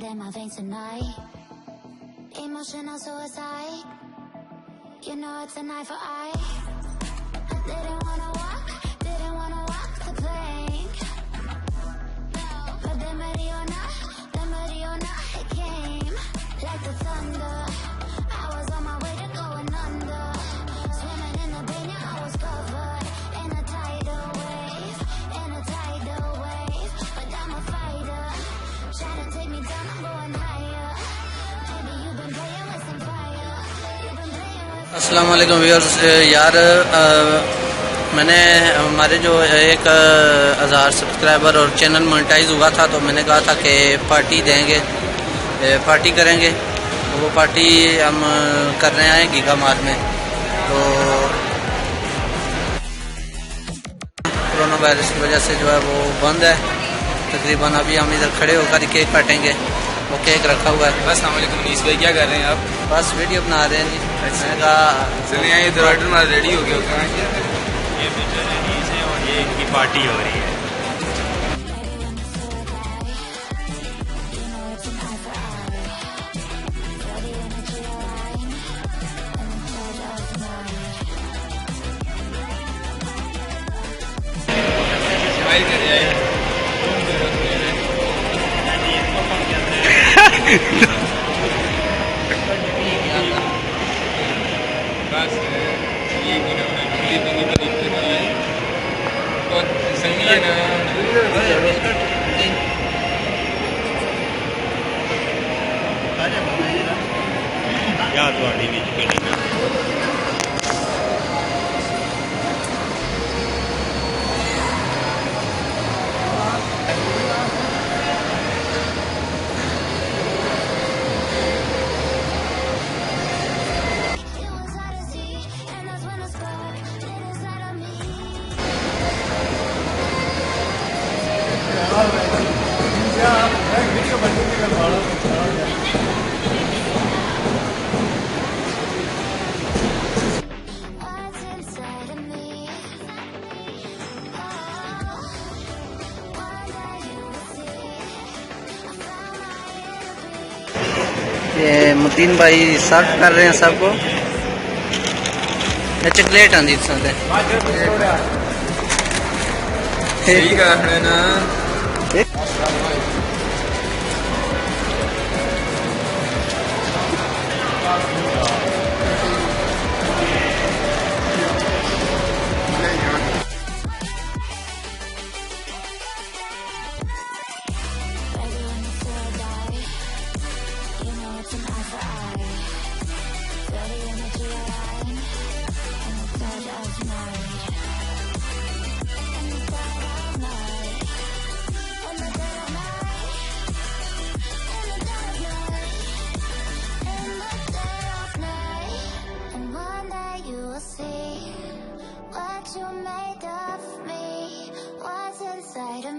in my veins tonight. Emotional suicide. You know it's an eye for eye. I didn't wanna walk the plank. But the Mariona, it came like the thunder. I was on my way to going under. Swimming in the pain, I was covered in a tidal wave, But I'm a fighter. Try to take me down, I'm going higher. Maybe you've been playing with some fire. अस्सलाम वालेकुम viewers. यार मैंने हमारे जो 1,000 subscriber और channel monetise हुआ था, तो मैंने कहा था कि पार्टी देंगे, पार्टी करेंगे। तो वो पार्टी हम कर रहे हैं गीगा मार्ट में। तो कोरोना वायरस की वजह से जो है वो बंद है। तकरीबन अभी हम इधर खड़े होकर केक काटेंगे। वो केक रखा हुआ है। बस अस्सलामुअलैकुम नीस भाई, क्या कर रहे हैं आप? बस वीडियो बना रहे हैं जी। मैंने कहा चलिए ये तो ऑर्डर हमारा रेडी हो गया। ये बेचारे नीस है और ये इनकी पार्टी हो रही है। स्माइल कर जाए। बस ये कि ना क्लिप नहीं बनी तो सही है ना। क्या थोड़ी भी ये मुतीन भाई सर्व कर रहे हैं सबको। चॉकलेट आंदी संदे सही कहा है ना। You made of me, what's inside of